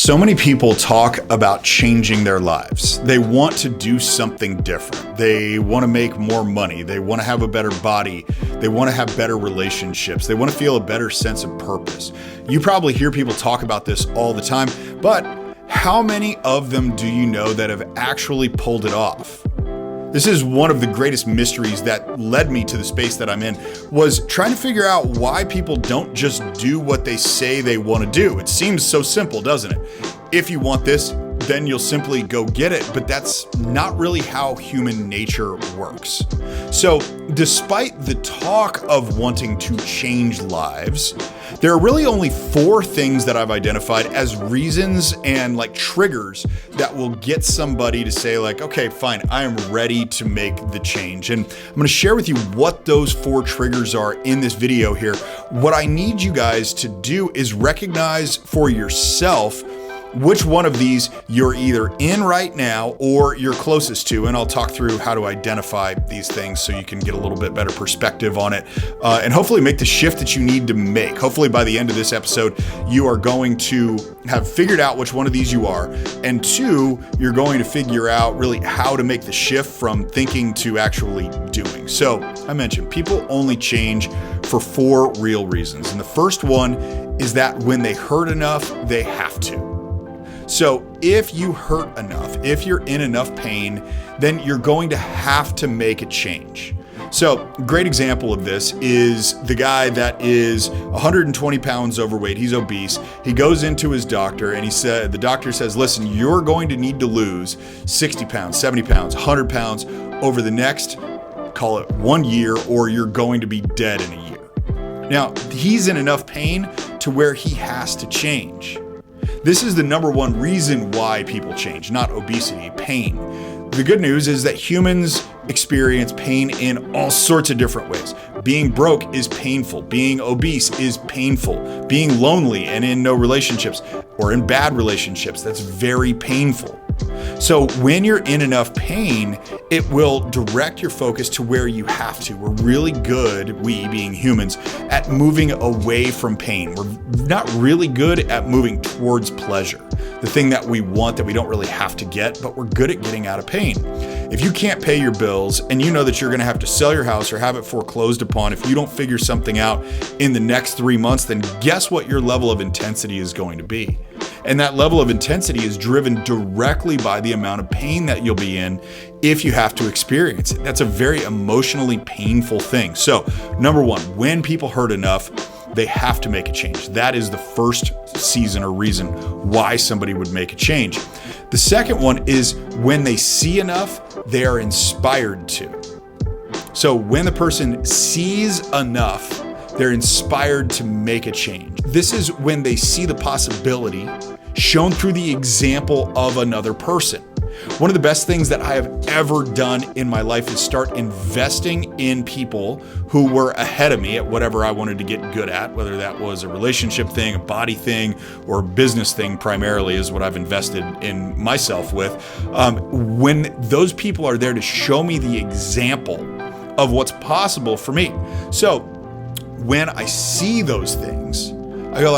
So many people talk about changing their lives. They want to do something different. They want to make more money. They want to have a better body. They want to have better relationships. They want to feel a better sense of purpose. You probably hear people talk about this all the time, but how many of them do you know that have actually pulled it off? This is one of the greatest mysteries that led me to the space that I'm in, was trying to figure out why people don't just do what they say they want to do. It seems so simple, doesn't it? If you want this, then you'll simply go get it, but that's not really how human nature works. So despite the talk of wanting to change lives, there are really only 4 things that I've identified as reasons and triggers that will get somebody to say okay, fine, I am ready to make the change. And I'm going to share with you what those 4 triggers are in this video here. What I need you guys to do is recognize for yourself which one of these you're either in right now or you're closest to, and I'll talk through how to identify these things so you can get a little bit better perspective on it, and hopefully make the shift that you need to make. Hopefully by the end of this episode, you are going to have figured out which one of these you are, and 2, you're going to figure out really how to make the shift from thinking to actually doing. So I mentioned people only change for 4 real reasons, and the first one is that when they hurt enough, they have to. So if you hurt enough, if you're in enough pain, then you're going to have to make a change. So a great example of this is the guy that is 120 pounds overweight. He's obese. He goes into his doctor and the doctor says, listen, you're going to need to lose 60 pounds, 70 pounds, 100 pounds over the next, call it 1 year, or you're going to be dead in a year. Now, he's in enough pain to where he has to change. This is the number 1 reason why people change, not obesity, pain. The good news is that humans experience pain in all sorts of different ways. Being broke is painful. Being obese is painful. Being lonely and in no relationships or in bad relationships, that's very painful. So when you're in enough pain, it will direct your focus to where you have to. We're really good, we being humans, at moving away from pain. We're not really good at moving towards pleasure, the thing that we want that we don't really have to get, but we're good at getting out of pain. If you can't pay your bills and you know that you're going to have to sell your house or have it foreclosed upon if you don't figure something out in the next 3 months, then guess what your level of intensity is going to be? And that level of intensity is driven directly by the amount of pain that you'll be in if you have to experience it. That's a very emotionally painful thing. So, number 1, when people hurt enough, they have to make a change. That is the first season or reason why somebody would make a change. The second one is when they see enough, they are inspired to. So when the person sees enough, they're inspired to make a change. This is when they see the possibility shown through the example of another person. One of the best things that I have ever done in my life is start investing in people who were ahead of me at whatever I wanted to get good at, whether that was a relationship thing, a body thing, or a business thing primarily is what I've invested in myself with. When those people are there to show me the example of what's possible for me. So when I see those things, I go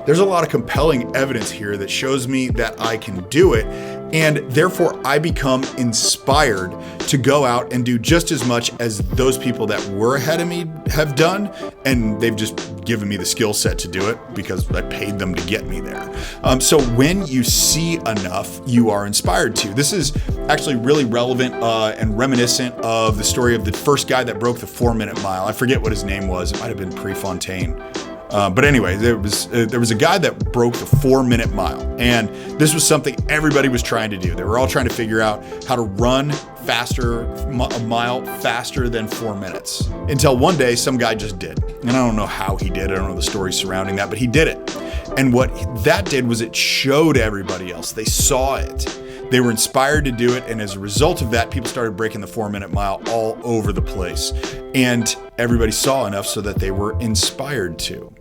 there's a lot of compelling evidence here that shows me that I can do it. And therefore I become inspired to go out and do just as much as those people that were ahead of me have done. And they've just given me the skill set to do it because I paid them to get me there. So when you see enough, you are inspired to. This is actually really relevant and reminiscent of the story of the first guy that broke the 4-minute mile. I forget what his name was. It might've been Prefontaine. But anyway, there was a guy that broke the 4-minute mile, and this was something everybody was trying to do. They were all trying to figure out how to run faster, a mile faster than 4 minutes, until one day some guy just did. And I don't know how he did. I don't know the story surrounding that, but he did it. And what that did was it showed everybody else. They saw it. They were inspired to do it, and as a result of that, people started breaking the 4-minute mile all over the place. And everybody saw enough so that they were inspired to.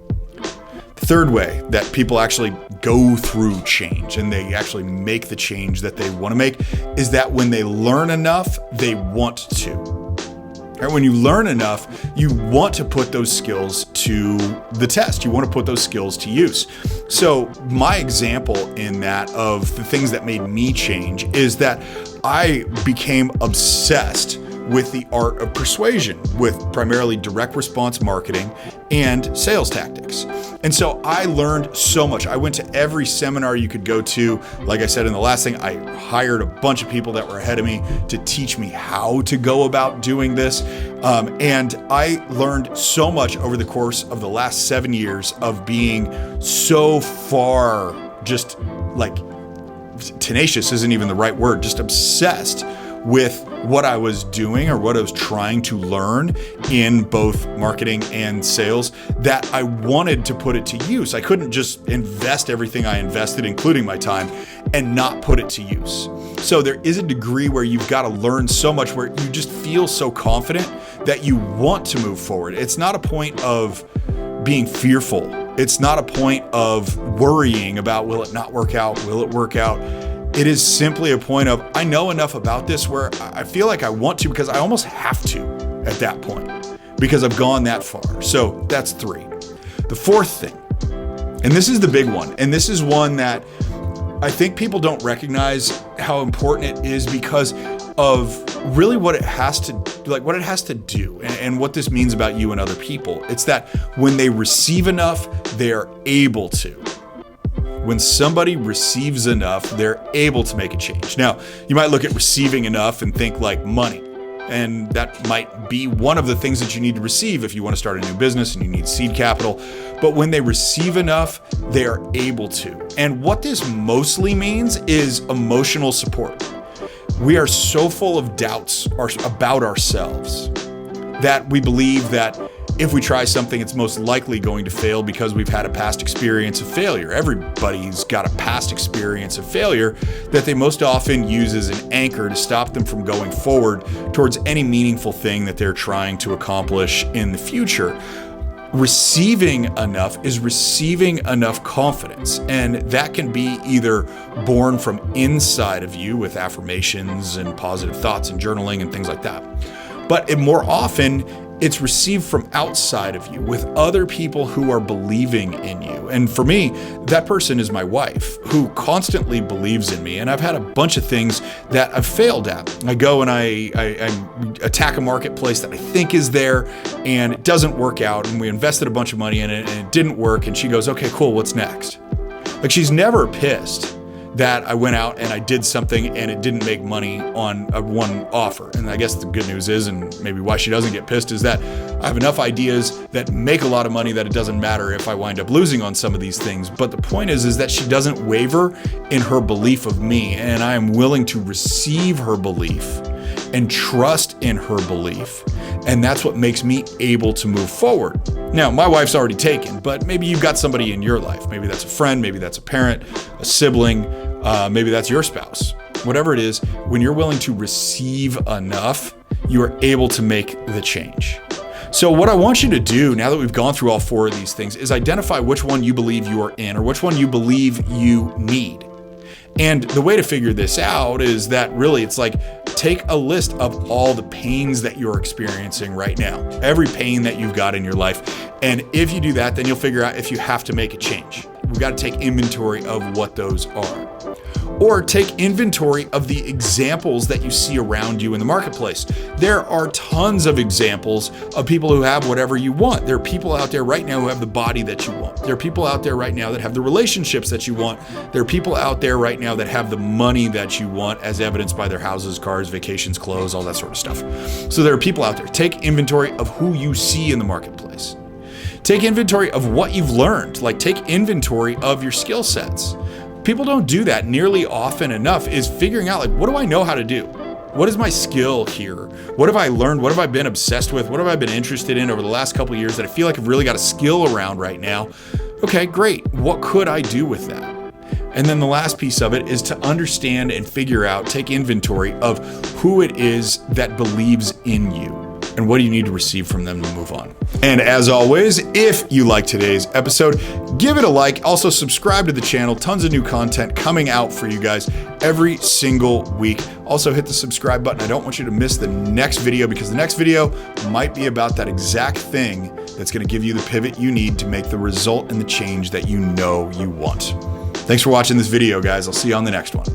Third way that people actually go through change and they actually make the change that they want to make is that when they learn enough, they want to. Right? When you learn enough, you want to put those skills to the test. You want to put those skills to use. So my example in that of the things that made me change is that I became obsessed with the art of persuasion, with primarily direct response marketing and sales tactics. And so I learned so much. I went to every seminar you could go to. Like I said in the last thing, I hired a bunch of people that were ahead of me to teach me how to go about doing this. And I learned so much over the course of the last 7 years of being so far just like tenacious isn't even the right word, just obsessed with what I was doing or what I was trying to learn in both marketing and sales, that I wanted to put it to use. I couldn't just invest everything I invested, including my time, and not put it to use. So there is a degree where you've got to learn so much where you just feel so confident that you want to move forward. It's not a point of being fearful. It's not a point of worrying about, will it not work out? Will it work out? It is simply a point of, I know enough about this where I feel like I want to, because I almost have to at that point, because I've gone that far. So that's 3. The 4th thing, and this is the big one, and this is one that I think people don't recognize how important it is because of really what it has to do and what this means about you and other people. It's that when they receive enough, they are able to. When somebody receives enough, they're able to make a change. Now, you might look at receiving enough and think like money. And that might be one of the things that you need to receive if you want to start a new business and you need seed capital. But when they receive enough, they are able to. And what this mostly means is emotional support. We are so full of doubts about ourselves that we believe that if we try something, it's most likely going to fail because we've had a past experience of failure. Everybody's got a past experience of failure that they most often use as an anchor to stop them from going forward towards any meaningful thing that they're trying to accomplish in the future. Receiving enough is receiving enough confidence, and that can be either born from inside of you with affirmations and positive thoughts and journaling and things like that. But more often, it's received from outside of you with other people who are believing in you. And for me, that person is my wife, who constantly believes in me. And I've had a bunch of things that I've failed at. I go and I attack a marketplace that I think is there, and it doesn't work out. And we invested a bunch of money in it, and it didn't work. And she goes, okay, cool, what's next? Like, she's never pissed that I went out and I did something and it didn't make money on one offer. And I guess the good news is, and maybe why she doesn't get pissed, is that I have enough ideas that make a lot of money that it doesn't matter if I wind up losing on some of these things. But the point is that she doesn't waver in her belief of me, and I am willing to receive her belief and trust in her belief. And that's what makes me able to move forward. Now, my wife's already taken, but maybe you've got somebody in your life. Maybe that's a friend, maybe that's a parent, a sibling, maybe that's your spouse. Whatever it is, when you're willing to receive enough, you are able to make the change. So what I want you to do, now that we've gone through all 4 of these things, is identify which one you believe you are in or which one you believe you need. And the way to figure this out is that really it's like, take a list of all the pains that you're experiencing right now, every pain that you've got in your life. And if you do that, then you'll figure out if you have to make a change. We've got to take inventory of what those are. Or take inventory of the examples that you see around you in the marketplace. There are tons of examples of people who have whatever you want. There are people out there right now who have the body that you want. There are people out there right now that have the relationships that you want. There are people out there right now that have the money that you want, as evidenced by their houses, cars, vacations, clothes, all that sort of stuff. So there are people out there. Take inventory of who you see in the marketplace. Take inventory of what you've learned. Like, take inventory of your skill sets. People don't do that nearly often enough, is figuring out, like, what do I know how to do? What is my skill here? What have I learned? What have I been obsessed with? What have I been interested in over the last couple of years that I feel like I've really got a skill around right now? Okay, great. What could I do with that? And then the last piece of it is to understand and figure out, take inventory of who it is that believes in you. and what do you need to receive from them to move on. And as always, if you like today's episode, give it a like. Also subscribe to the channel. Tons of new content coming out for you guys every single week. Also hit the subscribe button. I don't want you to miss the next video, because the next video might be about that exact thing that's going to give you the pivot you need to make the result and the change that you know you want. Thanks for watching this video, guys. I'll see you on the next one.